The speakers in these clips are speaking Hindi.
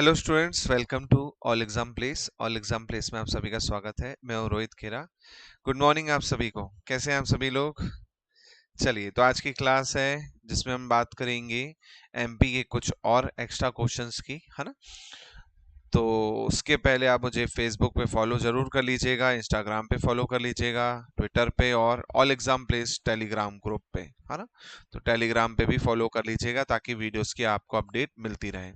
Hello students, welcome to all exam place. All exam place में आप सभी का स्वागत है। मैं हूं रोहित खेरा। गुड मॉर्निंग आप सभी को। कैसे हैं आप सभी लोग? चलिए, तो आज की क्लास है जिसमें हम बात करेंगे एमपी के कुछ और एक्स्ट्रा क्वेश्चंस की, है ना। तो उसके पहले आप मुझे फेसबुक पे फॉलो जरूर कर लीजिएगा, इंस्टाग्राम पे फॉलो कर लीजिएगा, ट्विटर पे और all exam place Telegram group पे, है ना। तो टेलीग्राम पे भी फॉलो कर लीजिएगा ताकि वीडियोस की आपको अपडेट मिलती रहे।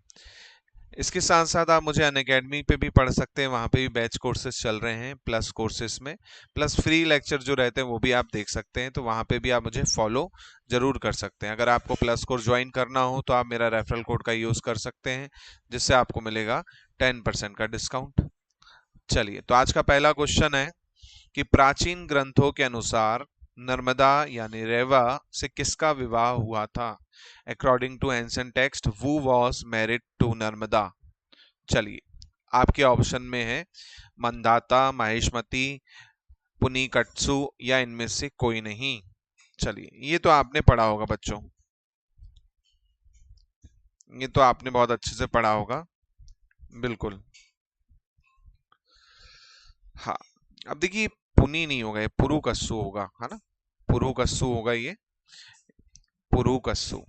इसके साथ साथ आप मुझे अनअकैडमी पे भी पढ़ सकते हैं, वहाँ पे भी बैच कोर्सेज चल रहे हैं, प्लस कोर्सेज में प्लस फ्री लेक्चर जो रहते हैं वो भी आप देख सकते हैं। तो वहाँ पे भी आप मुझे फॉलो जरूर कर सकते हैं। अगर आपको प्लस कोर्स ज्वाइन करना हो तो आप मेरा रेफरल कोड का यूज़ कर सकते हैं, जिससे आपको मिलेगा 10% का डिस्काउंट। चलिए, तो आज का पहला क्वेश्चन है कि प्राचीन ग्रंथों के अनुसार नर्मदा यानी रेवा से किसका विवाह हुआ था? According to ancient text, who was married to Narmada? चलिए, आपके ऑप्शन में है मंदाता, महेशमती, पुनीकट्सु या इनमें से कोई नहीं। चलिए, ये तो आपने पढ़ा होगा बच्चों, ये तो आपने बहुत अच्छे से पढ़ा होगा। बिल्कुल। हाँ, अब देखिए, पुनी नहीं होगा, ये पुरुकस्सु होगा, है ना। पुरुकस्सु होगा ये, पुरुकस्सु।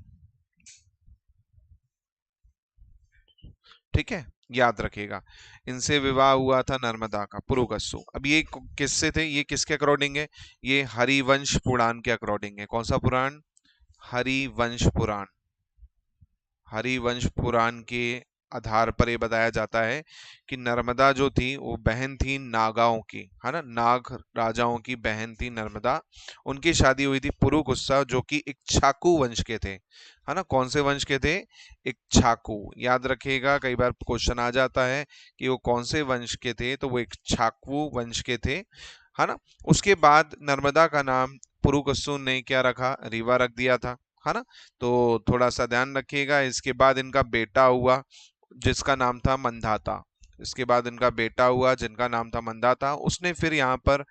ठीक है, याद रखिएगा। इनसे विवाह हुआ था नर्मदा का, पुरुकस्सु। अब ये किससे थे, ये किसके अकॉर्डिंग है? ये हरिवंश पुराण के अकॉर्डिंग है। कौन सा पुराण? हरिवंश पुराण। हरिवंश पुराण के आधार पर ये बताया जाता है कि नर्मदा जो थी वो बहन थी नागाओं की, है ना। नाग राजाओं की बहन थी नर्मदा। उनकी शादी हुई थी पुरुकुस्सा, जो कि इक्ष्वाकु वंश के थे, है ना। कौन से वंश के थे? इक्ष्वाकु। याद रखिएगा, कई बार क्वेश्चन आ जाता है कि वो कौन से वंश के थे, तो वो इक्ष्वाकु वंश के थे, है ना। उसके बाद नर्मदा का नाम पुरुकुस्सु ने क्या रखा? रीवा रख दिया था, है ना। तो थोड़ा सा ध्यान रखिएगा। इसके बाद इनका बेटा हुआ जिसका नाम था मंधाता। इसके बाद इनका बेटा हुआ जिनका नाम था मंदाता। उसने फिर यहाँ पर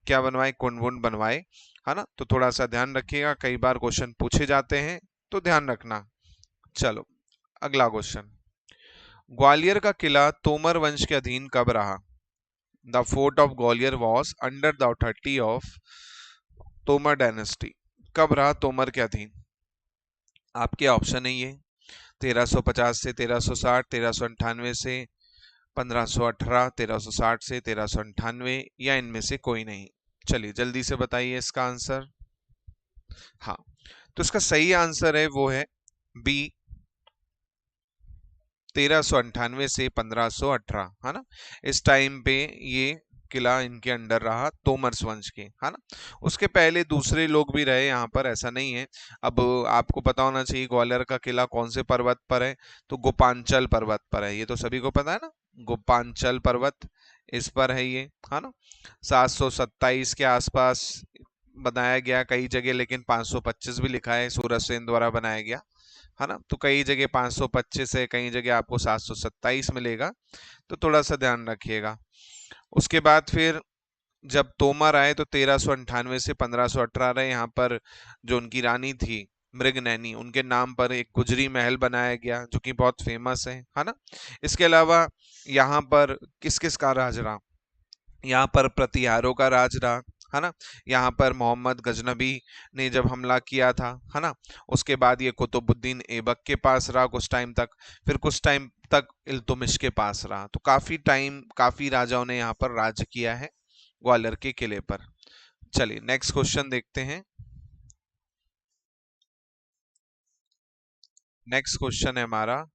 क्या बनवाए? कुंड वुंड बनवाए, है ना। तो थोड़ा सा ध्यान रखिएगा, कई बार क्वेश्चन पूछे जाते हैं, तो ध्यान रखना। चलो, अगला क्वेश्चन। ग्वालियर का किला तोमर वंश के अधीन कब रहा? The fort of Gwalior was under the authority of Tomar dynasty. कब रहा तोमर के अधीन? आपके ऑप्शन है ये 1350 से 1360, 1398 से 1518, 1360 से 1398 या इनमें से कोई नहीं। चलिए, जल्दी से बताइए इसका आंसर। हाँ, तो इसका सही आंसर है वो है बी, 1398 से 1518, है ना। इस टाइम पे ये किला इनके अंडर रहा, तोमर वंश के, है ना। उसके पहले दूसरे लोग भी रहे यहाँ पर, ऐसा नहीं है। अब आपको पता होना चाहिए ग्वालियर का किला कौन से पर्वत पर है, तो गोपांचल पर्वत पर है। ये तो सभी को पता है ना, गोपांचल पर्वत इस पर है ये, है ना। 727 के आसपास बनाया गया कई जगह, लेकिन 525 भी लिखा है, सूरज सेन द्वारा बनाया गया, है ना। तो कई जगह 525 है, कई जगह आपको 727 मिलेगा, तो थोड़ा सा ध्यान रखिएगा। उसके बाद फिर जब तोमर आए तो 1398 से 1518 यहाँ पर जो उनकी रानी थी मृगनयनी, उनके नाम पर एक गुजरी महल बनाया गया, जो कि बहुत फेमस है ना। इसके अलावा यहाँ पर किस किस का राज रहा? यहाँ पर प्रतिहारों का राज रहा, है ना। यहाँ पर मोहम्मद गजनबी ने जब हमला किया था, है ना। उसके बाद ये कुतुबुद्दीन ऐबक के पास रहा कुछ टाइम तक, फिर कुछ टाइम तक इल्तुमिश के पास रहा। तो काफी टाइम, काफी राजाओं ने यहाँ पर राज किया है ग्वालियर के किले पर। चलिए, नेक्स्ट क्वेश्चन देखते हैं। नेक्स्ट क्वेश्चन है हमारा,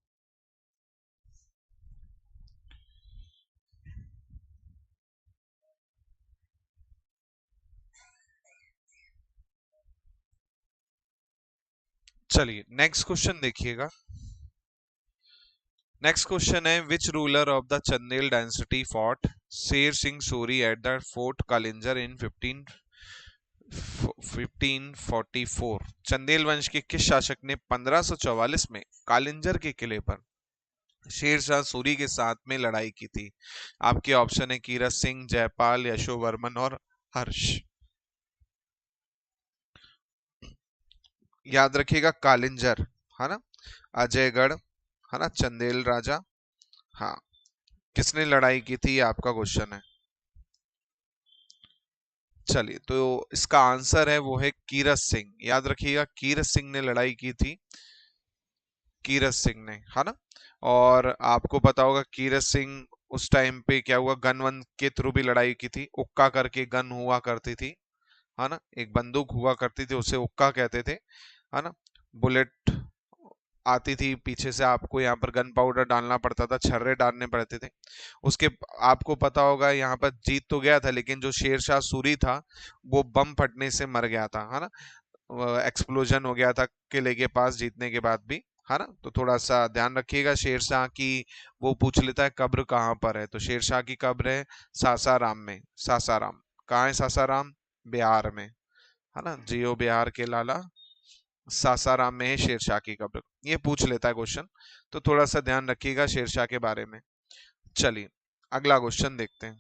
चलिए नेक्स्ट क्वेश्चन देखिएगा। नेक्स्ट क्वेश्चन है, which ruler of the Chandel dynasty fought Sher Singh Suri at the fort Kalinjar in 1544? Chandel वंश के किस शासक ने 1544 में कालिंजर के किले पर शेर शाह सूरी के साथ में लड़ाई की थी? आपके ऑप्शन है कीरत सिंह, जयपाल, यशोवर्मन और हर्ष। याद रखिएगा, कालिंजर, है ना, अजयगढ़, है ना, चंदेल राजा, हाँ, किसने लड़ाई की थी, ये आपका क्वेश्चन है। चलिए, तो इसका आंसर है वो है कीरत सिंह। याद रखिएगा, कीरत सिंह ने लड़ाई की थी, कीरत सिंह ने, है ना। और आपको पता होगा कीरत सिंह उस टाइम पे क्या हुआ, गन वन के थ्रू भी लड़ाई की थी। उक्का करके गन हुआ करती थी, है ना, एक बंदूक हुआ करती थी, उसे उक्का कहते थे, है ना। बुलेट आती थी पीछे से, आपको यहाँ पर गन पाउडर डालना पड़ता था, छर्रे डालने पड़ते थे उसके। आपको पता होगा यहाँ पर जीत तो गया था, लेकिन जो शेरशाह सूरी था वो बम फटने से मर गया था, है ना। एक्सप्लोजन हो गया था किले के पास जीतने के बाद भी, है ना। तो थोड़ा सा ध्यान रखिएगा शेरशाह की। वो पूछ लेता है कब्र कहाँ पर है, तो शेरशाह की कब्र है सासाराम में। सासाराम कहाँ है, सासाराम बिहार में, है ना। जियो बिहार के लाला, सासाराम में है शेरशाह की कब्र। ये पूछ लेता है क्वेश्चन, तो थोड़ा सा ध्यान रखिएगा शेरशाह के बारे में। चलिए, अगला क्वेश्चन देखते हैं।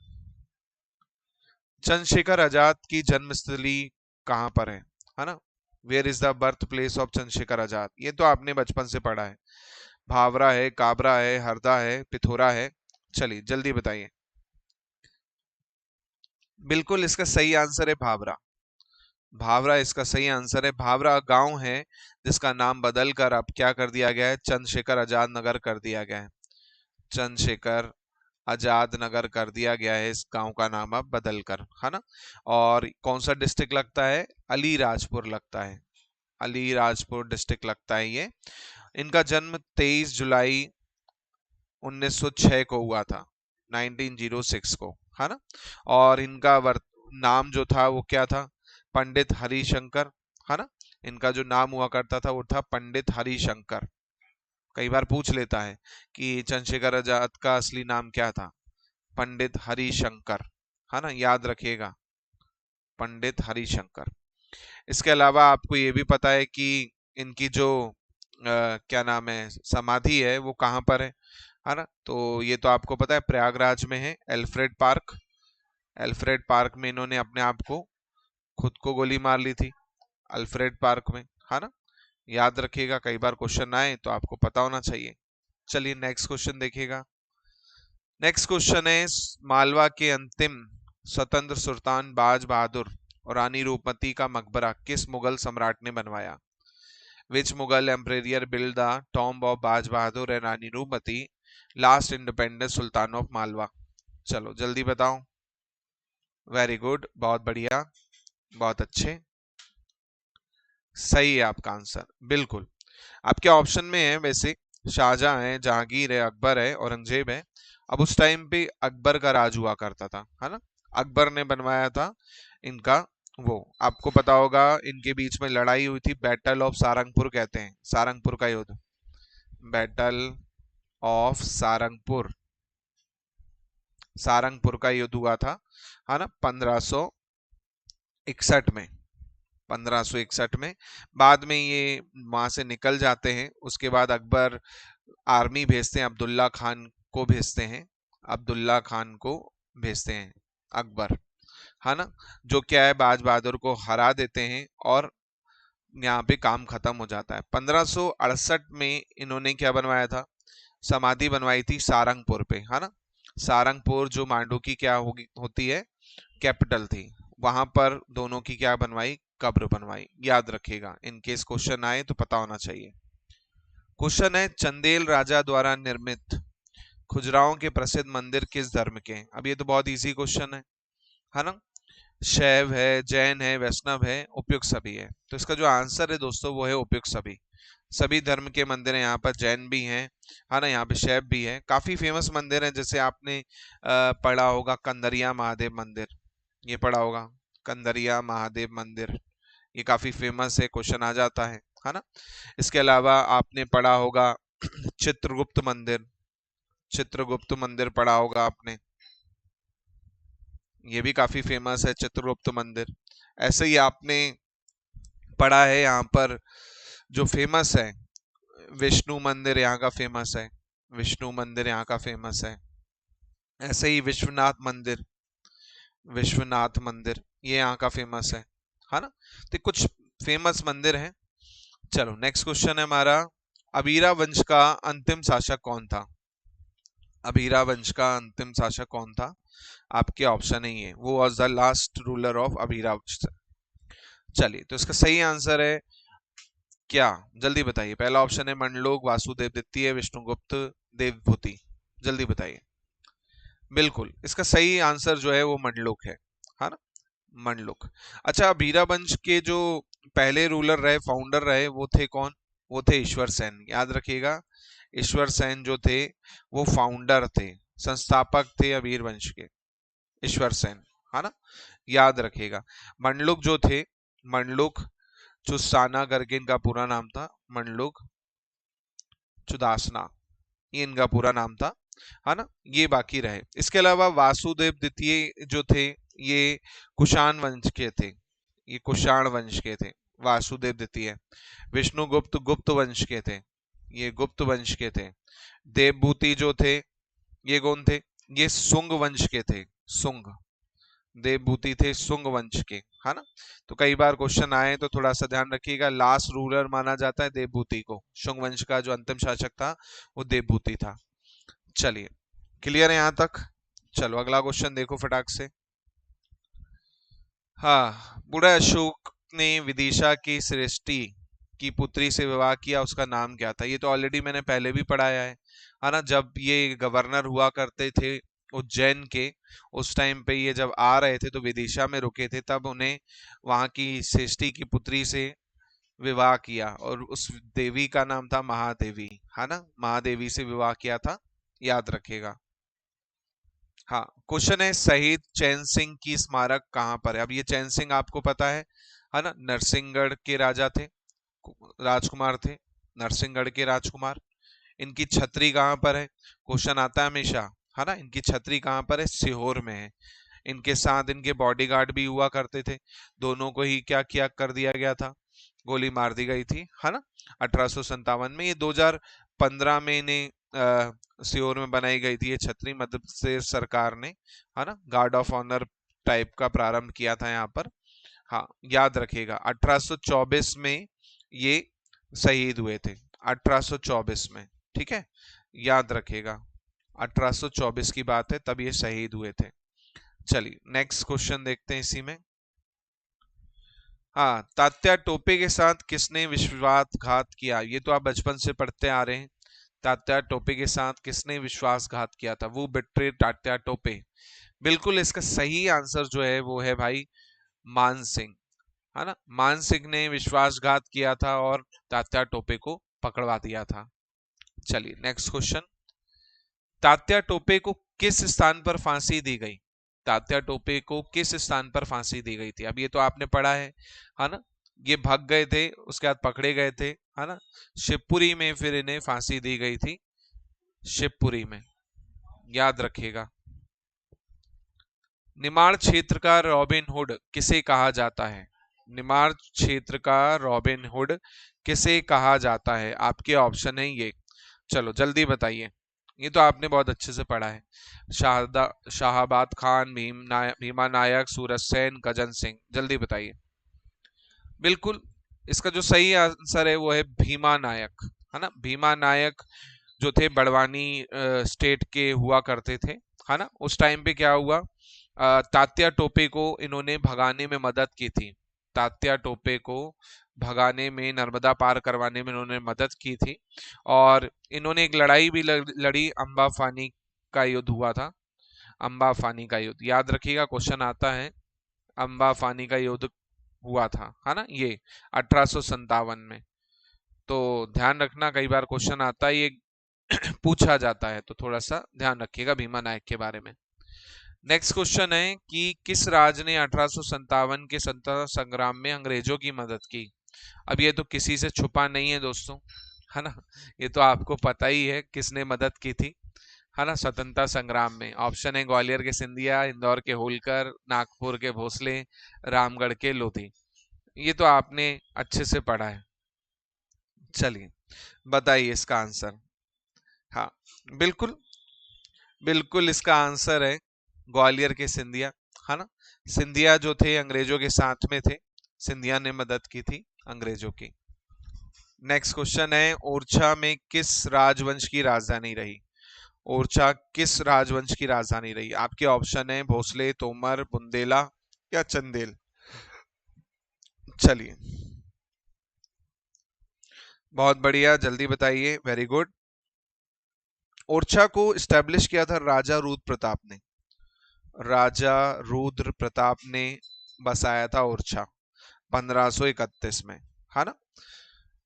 चंद्रशेखर आजाद की जन्मस्थली कहाँ पर है ना। Where is the birth place of Chandrashekhar Azad, ये तो आपने बचपन से पढ़ा है। भावरा है, काबरा है, हरदा है, पिथौरा है। चलिए जल्दी बताइए। बिल्कुल, इसका सही आंसर है भावरा। भावरा इसका सही आंसर है। भावरा गांव है जिसका नाम बदल कर अब क्या कर दिया गया है, चंद्रशेखर आजाद नगर कर दिया गया है। चंद्रशेखर आजाद नगर कर दिया गया है इस गांव का नाम अब बदल कर, है ना। और कौन सा डिस्ट्रिक्ट लगता है, अलीराजपुर लगता है। अलीराजपुर डिस्ट्रिक्ट लगता है ये। इनका जन्म 23 जुलाई 1906 को हुआ था, 1906 को, है ना। और इनका नाम जो था वो क्या था, पंडित हरिशंकर, है ना। इनका जो नाम हुआ करता था वो था पंडित हरिशंकर। कई बार पूछ लेता है कि चंद्रशेखर आजाद का असली नाम क्या था, पंडित हरिशंकर, है ना, याद रखिएगा, पंडित हरिशंकर। इसके अलावा आपको ये भी पता है कि इनकी जो क्या नाम है समाधि है वो कहाँ पर है ना। तो ये तो आपको पता है प्रयागराज में है, एल्फ्रेड पार्क। एल्फ्रेड पार्क में इन्होंने अपने आप को खुद को गोली मार ली थी, अल्फ्रेड पार्क में, है ना। याद रखिएगा, कई बार क्वेश्चन आए तो आपको पता होना चाहिए। चलिए नेक्स्ट क्वेश्चन देखिएगा। नेक्स्ट क्वेश्चन है, मालवा के अंतिम स्वतंत्र सुल्तान बाज बहादुर और रानी रूपमती का मकबरा किस मुगल सम्राट ने बनवाया। Which Mughal emperor build the tomb of Baz Bahadur and Rani Roopmati, last independent sultan of Malwa. चलो जल्दी बताओ। वेरी गुड, बहुत बढ़िया, बहुत अच्छे, सही है आपका आंसर, बिल्कुल। आपके ऑप्शन में है वैसे शाहजहां है, जहांगीर है, अकबर है, औरंगजेब है। अब उस टाइम पे अकबर का राज हुआ करता था, है ना। अकबर ने बनवाया था इनका। वो आपको पता होगा इनके बीच में लड़ाई हुई थी, बैटल ऑफ सारंगपुर कहते हैं, सारंगपुर का युद्ध, बैटल ऑफ सारंगपुर। सारंगपुर का युद्ध हुआ था, है ना, 1561 में। 1561 में बाद में ये वहां से निकल जाते हैं। उसके बाद अकबर आर्मी भेजते हैं, अब्दुल्ला खान को भेजते हैं, अब्दुल्ला खान को भेजते हैं अकबर, है ना। जो क्या है, बाज बहादुर को हरा देते हैं और यहाँ पे काम खत्म हो जाता है। 1568 में इन्होंने क्या बनवाया था, समाधि बनवाई थी सारंगपुर पे, है ना। सारंगपुर जो मांडू की क्या होगी होती है, कैपिटल थी। वहां पर दोनों की क्या बनवाई, कब्र बनवाई। याद रखिएगा, इन केस क्वेश्चन आए तो पता होना चाहिए। क्वेश्चन है, चंदेल राजा द्वारा निर्मित खुजराहों के प्रसिद्ध मंदिर किस धर्म के हैं। अब ये तो बहुत इजी क्वेश्चन है ना। शैव है, जैन है, वैष्णव है, उपयुक्त सभी है। तो इसका जो आंसर है दोस्तों वो है उपयुक्त सभी। सभी धर्म के मंदिर हैं यहाँ पर, जैन भी हैं, है ना, यहाँ पे शैव भी है। काफी फेमस मंदिर है, जैसे आपने पढ़ा होगा कंदरिया महादेव मंदिर, ये पढ़ा होगा कंदरिया महादेव मंदिर, ये काफी फेमस है, क्वेश्चन आ जाता है ना। इसके अलावा आपने पढ़ा होगा चित्रगुप्त मंदिर, चित्रगुप्त मंदिर पढ़ा होगा आपने, ये भी काफी फेमस है चित्रगुप्त मंदिर। ऐसे ही आपने पढ़ा है यहाँ पर जो फेमस है विष्णु मंदिर, यहाँ का फेमस है, विष्णु मंदिर यहाँ का फेमस है। ऐसे ही विश्वनाथ मंदिर, विश्वनाथ मंदिर ये यहाँ का फेमस है ना। तो कुछ फेमस मंदिर हैं। चलो नेक्स्ट क्वेश्चन है हमारा, अबीरा वंश का अंतिम शासक कौन था। अभीरा वंश का अंतिम शासक कौन था? आपके ऑप्शन ही है, वो was the last ruler of Abhira वंश। चलिए, तो इसका सही आंसर है क्या, जल्दी बताइए। पहला ऑप्शन है मंडलोक, वासुदेव द्वितीय, विष्णुगुप्त, देवभूति। जल्दी बताइए। बिल्कुल, इसका सही आंसर जो है वो मंडलोक है ना, मंडलोक। अच्छा, अभीरा वंश के जो पहले रूलर रहे, फाउंडर रहे, वो थे कौन? वो थे ईश्वर सेन, याद रखिएगा। ईश्वर सेन जो थे वो फाउंडर थे, संस्थापक थे अभीर वंश के, ईश्वर सेन, है ना, याद रखिएगा। मंडलुक जो थे, मंडलुक चुस्साना करके इनका पूरा नाम था, मंडलुक चुदासना, ये इनका पूरा नाम था, है ना। ये बाकी रहे। इसके अलावा वासुदेव द्वितीय जो थे, ये कुषाण वंश के थे, ये कुषाण वंश के थे, वासुदेव द्वितीय। विष्णुगुप्त गुप्त वंश के थे, ये गुप्त वंश के थे। देवभूति जो थे, ये कौन थे? ये सुंग वंश के थे, सुंग। देवभूति थे सुंग वंश के, है ना। तो कई बार क्वेश्चन आए तो थोड़ा सा ध्यान रखिएगा। लास्ट रूलर माना जाता है देवभूति को, शुंग वंश का जो अंतिम शासक था वो देवभूति था। चलिए, क्लियर है यहां तक? चलो अगला क्वेश्चन देखो फटाक से। हाँ, बूढ़ा अशोक ने विदिशा की सृष्टि की पुत्री से विवाह किया, उसका नाम क्या था? ये तो ऑलरेडी मैंने पहले भी पढ़ाया है ना। जब ये गवर्नर हुआ करते थे उज्जैन के, उस टाइम पे ये जब आ रहे थे तो विदिशा में रुके थे, तब उन्हें वहां की सृष्टि की पुत्री से विवाह किया, और उस देवी का नाम था महादेवी, है ना। महादेवी से विवाह किया था, याद रखेगा। हाँ, क्वेश्चन है शहीद चैन सिंह की स्मारक कहाँ पर है? अब ये चैन सिंह आपको पता है ना, नरसिंहगढ़ के राजा थे, राजकुमार थे, नरसिंहगढ़ के राजकुमार। इनकी छतरी कहाँ पर है? क्वेश्चन आता है हमेशा, है ना। इनकी छतरी कहाँ पर है? सीहोर में है। इनके साथ इनके बॉडीगार्ड भी हुआ करते थे, दोनों को ही क्या किया कर दिया गया था? गोली मार दी गई थी, है ना, 1857 में। ये 2015 में इन्हें सीहोर में बनाई गई थी ये छतरी, मध्य प्रदेश सरकार ने, है ना, गार्ड ऑफ ऑनर टाइप का प्रारंभ किया था यहाँ पर। हाँ, याद रखिएगा 1824 में ये शहीद हुए थे, 1824 में, ठीक है, याद रखिएगा। 1824 की बात है, तब ये शहीद हुए थे। चलिए नेक्स्ट क्वेश्चन देखते हैं इसी में। हाँ, तात्या टोपे के साथ किसने विश्वासघात किया? ये तो आप बचपन से पढ़ते आ रहे हैं। तात्या टोपे के साथ किसने विश्वासघात किया था? वो बिट्रे तात्या टोपे। बिल्कुल, इसका सही आंसर जो है वो है भाई मान सिंह, है ना। मान सिंह ने विश्वासघात किया था और तात्या टोपे को पकड़वा दिया था। चलिए नेक्स्ट क्वेश्चन। तात्या टोपे को किस स्थान पर फांसी दी गई? तात्या टोपे को किस स्थान पर फांसी दी गई थी? अब ये तो आपने पढ़ा है ना। ये भाग गए थे, उसके बाद पकड़े गए थे, है ना। शिवपुरी में फिर इन्हें फांसी दी गई थी, शिवपुरी में, याद रखिएगा। निमाड़ क्षेत्र का रॉबिन हुड किसे कहा जाता है? निमाड़ क्षेत्र का रॉबिन हुड किसे कहा जाता है? आपके ऑप्शन है ये, चलो जल्दी बताइए। ये तो आपने बहुत अच्छे से पढ़ा है। शाहबाद खान, भीमा नायक, सूरज सेन, गजन सिंह। जल्दी बताइए। बिल्कुल, इसका जो सही आंसर है वो है भीमा नायक, है ना। भीमा नायक जो थे बड़वानी स्टेट के हुआ करते थे, है ना। उस टाइम पे क्या हुआ, तात्या टोपे को इन्होंने भगाने में मदद की थी। तात्या टोपे को भगाने में, नर्मदा पार करवाने में इन्होंने मदद की थी। और इन्होंने एक लड़ाई भी लड़ी, अम्बा फानी का युद्ध हुआ था। अम्बा फानी का युद्ध, याद रखिएगा, क्वेश्चन आता है। अम्बा फानी का युद्ध हुआ था, है ना, ये 1857 में। तो ध्यान रखना, कई बार क्वेश्चन आता है ये पूछा जाता है, तो थोड़ा सा ध्यान रखिएगा भीमा नायक के बारे में। नेक्स्ट क्वेश्चन है कि किस राज्य ने 1857 के स्वतंत्रता संग्राम में अंग्रेजों की मदद की? अब ये तो किसी से छुपा नहीं है दोस्तों, है ना। ये तो आपको पता ही है किसने मदद की थी, है ना, स्वतंत्रता संग्राम में। ऑप्शन है ग्वालियर के सिंधिया, इंदौर के होलकर, नागपुर के भोसले, रामगढ़ के लोधी। ये तो आपने अच्छे से पढ़ा है। चलिए बताइए इसका आंसर। हाँ, बिल्कुल, बिल्कुल इसका आंसर है ग्वालियर के सिंधिया, है ना। सिंधिया जो थे अंग्रेजों के साथ में थे, सिंधिया ने मदद की थी अंग्रेजों की। नेक्स्ट क्वेश्चन है, ओरछा में किस राजवंश की राजधानी रही? ओरछा किस राजवंश की राजधानी रही? आपके ऑप्शन है भोसले, तोमर, बुंदेला या चंदेल। चलिए, बहुत बढ़िया, जल्दी बताइए, वेरी गुड। ओरछा को स्टैब्लिश किया था राजा रुद्र प्रताप ने। राजा रुद्र प्रताप ने बसाया था ओरछा 1531 में, है ना।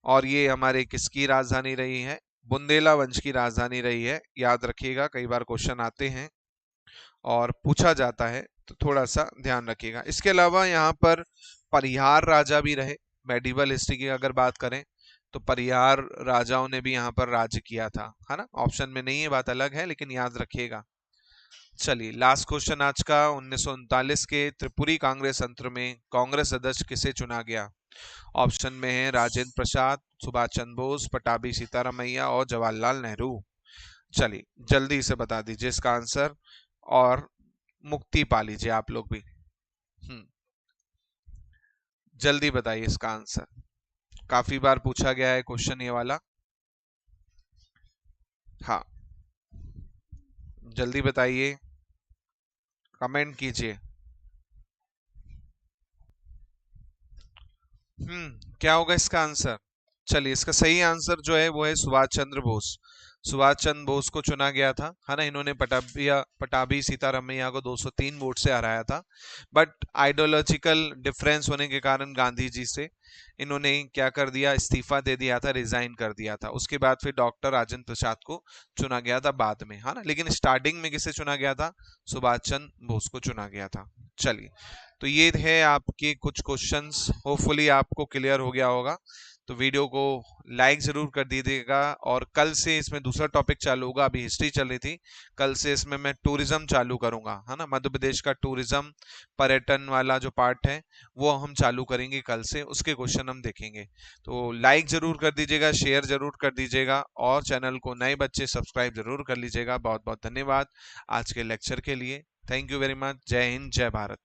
और ये हमारे किसकी राजधानी रही है? बुंदेला वंश की राजधानी रही है, याद रखिएगा, कई बार क्वेश्चन आते हैं और पूछा जाता है, तो थोड़ा सा ध्यान रखिएगा। इसके अलावा यहाँ पर परिहार राजा भी रहे। मेडिवल हिस्ट्री की अगर बात करें तो परिहार राजाओं ने भी यहाँ पर राज्य किया था, है ना। ऑप्शन में नहीं है, बात अलग है, लेकिन याद रखिएगा। चलिए, लास्ट क्वेश्चन आज का। 1939 के त्रिपुरी कांग्रेस तंत्र में कांग्रेस अध्यक्ष किसे चुना गया? ऑप्शन में है राजेंद्र प्रसाद, सुभाष चंद्र बोस, पटाभी सीतारामैया और जवाहरलाल नेहरू। चलिए, जल्दी से बता दीजिए इसका आंसर और मुक्ति पा लीजिए आप लोग भी। जल्दी बताइए इसका आंसर, काफी बार पूछा गया है क्वेश्चन ये वाला। हाँ, जल्दी बताइए, कमेंट कीजिए। क्या होगा इसका आंसर? चलिए, इसका सही आंसर जो है वो है सुभाष चंद्र बोस। सुभाष चंद्र बोस को चुना गया था, है ना। इन्होंने पटाभी सीतारामैया को 203 वोट से हराया था, बट आइडियोलॉजिकल डिफरेंस होने के कारण गांधी जी से इन्होंने क्या कर दिया, इस्तीफा दे दिया था, रिजाइन कर दिया था। उसके बाद फिर डॉक्टर राजेंद्र प्रसाद को चुना गया था बाद में, है ना। लेकिन स्टार्टिंग में किसे चुना गया था? सुभाष चंद्र बोस को चुना गया था। चलिए, तो ये है आपके कुछ क्वेश्चंस, होपफुली आपको क्लियर हो गया होगा। तो वीडियो को लाइक जरूर कर दीजिएगा, और कल से इसमें दूसरा टॉपिक चालू होगा। अभी हिस्ट्री चल रही थी, कल से इसमें मैं टूरिज्म चालू करूंगा, है ना। मध्य प्रदेश का टूरिज्म, पर्यटन वाला जो पार्ट है वो हम चालू करेंगे कल से, उसके क्वेश्चन हम देखेंगे। तो लाइक जरूर कर दीजिएगा, शेयर जरूर कर दीजिएगा, और चैनल को नए बच्चे सब्सक्राइब जरूर कर लीजिएगा। बहुत बहुत धन्यवाद आज के लेक्चर के लिए। Thank you very much. जय हिंद, जय भारत।